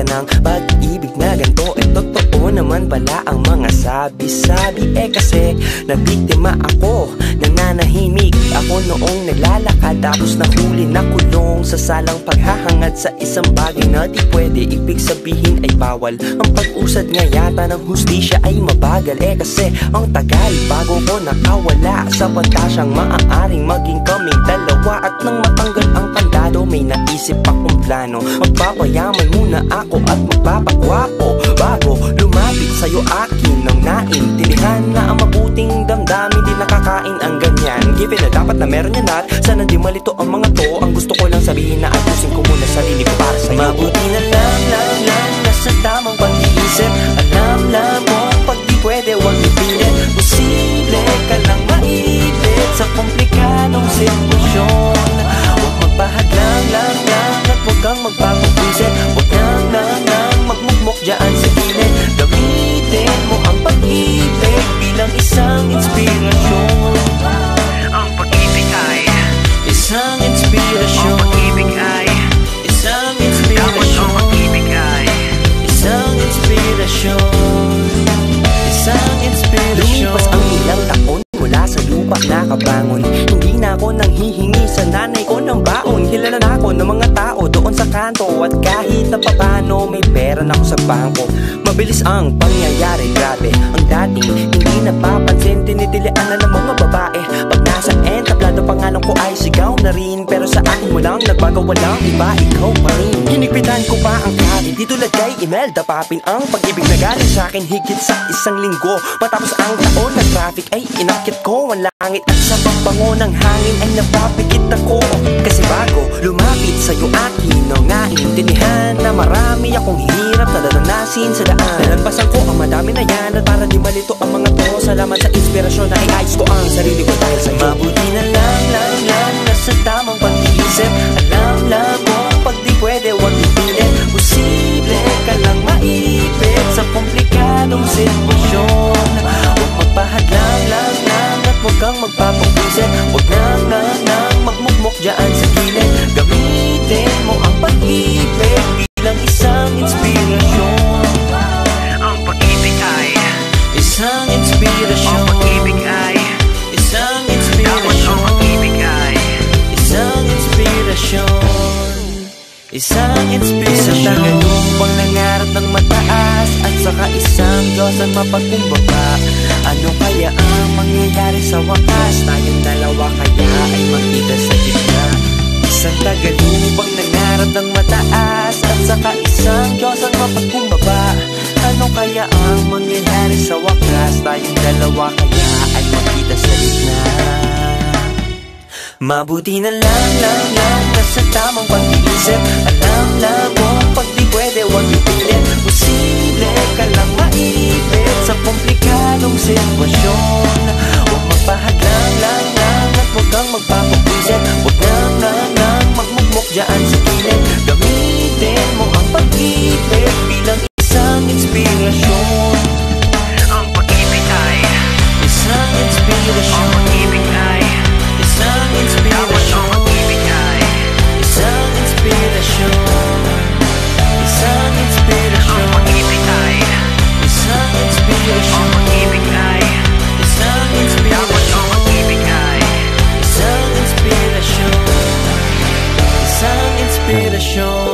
kaya ng pag-ibig na ganito. Totoo naman pala ang mga sabi-sabi. Kasi nabiktima ako, nananahimik ako noong naglalakad, tapos nahuli na kulong sa salang paghahangad sa isang bagay na di pwede. Ibig sabihin ay bawal. Ang pag-usad nga yata ng hustisya ay mabagal. Kasi ang tagal bago ko nakawala sa pantasyang maaaring maging kaming dalawa. At nang matanggal ang kandado, may naisip akong plano. Magpapayaman muna ako at magpapagwapo bago lumapit sa'yo akin nang naintindihan na ang mabuting damdamin di nakakain ang ganyan. Given na dapat na meron yan at sana di malito ang mga to. Ang gusto ko lang sabihin na ayusin ko muna sarili ko para sa'yo. Mabuti na lang nasa tamang pag-iisip. Alam mo pag di pwede wag ipilit. Posible ka lang maipit sa komplikadong sitwasyon. Huwag magpahadlang lang at huwag kang magpapag-isip. Huwag nang magmukmok dyan sa gilid. Gamitin mo ang pag-ibig bilang isang inspirasyon. Ang pag-ibig ay isang inspirasyon. Ang pag-ibig ay isang inspirasyon. Ang pag-ibig ay isang inspirasyon. Isang inspirasyon. Lumipas ang ilang taon mula sa lupa nakabangon. Hindi na ako nanghihingi sa nanay ko ng baon. Kilala na ako ng mga tao doon sa kanto. At kahit na papano may pera na ako sa bangko. Mabilis ang pangyayari, grabe. Ang dating hindi napapansin, tinitilian na ng mga babae. Pag nasa end, tablado pangalan ko ay sigaw na rin. Pero sa akin walang nagbago, walang iba, ikaw pa rin. Hinigpitan ko pa ang karin, di tulad kay Imelda Papin. Ang pag-ibig na galing sa akin higit sa isang linggo. Matapos ang taon na traffic ay inakit ko ang langit. At sa pagbango ng hangin ay napapikit ako. Kasi bago lumapit sa'yo akin nang naintindihan na marami akong hirap na dadanasin sa daan. Nalagpasan ko ang madami na yan at para di malito ang mga to. Salamat sa inspirasyon na iayos ko ang sarili ko dahil sa'yo. Mabuti na lang nasa tamang pag-iisip. Alam mo pag di pwede wag ipilit. Posible ka lang maipit sa komplikadong sitwasyon. Huwag magpahadlang lang at huwag kang magpapag-isip. Huwag nang magmukmok dyan sa gilid. Gamitin mo ang pag-ibig bilang isang inspirasyon. ang pag-ibig ay Isang inspirasyon. ang pag-ibig ay Isang ang inspirasyon. pag-ibig ay Isang inspirasyon. Isang inspirasyon. Sa tagalupang nangarap ng mataas at saka isang Diyos ang mapagkumbaba. Ano kaya ang mangyayari sa wakas? Tayong dalawa kaya ay makita sa gitna. Isang tagalupang nangarap ng mataas at saka isang Diyos ang mapagkumbaba. Ano kaya ang mangyayari sa wakas? Tayong dalawa kaya ay makita sa gitna. Mabuti na lang nasa tamang pag-iisip. Alam mo pag di pwede wag ipilit. Posible ka lang maipit sa komplikadong sitwasyon. Huwag magpahadlang lang at huwag kang magpapag-isip. Huwag nang magmukmok dyan sa gilid. Gamitin mo ang pag-ibig bilang isang inspirasyon. ang pag-ibig ay Isang ang inspirasyon. pag-ibig ay Isang ang inspirasyon. pag-ibig ay Isang inspirasyon. Isang ang inspirasyon. pag-ibig ay Isang ang inspirasyon. pag-ibig ay Isang ang inspirasyon. pag-ibig ay Isang inspirasyon. Isang inspirasyon.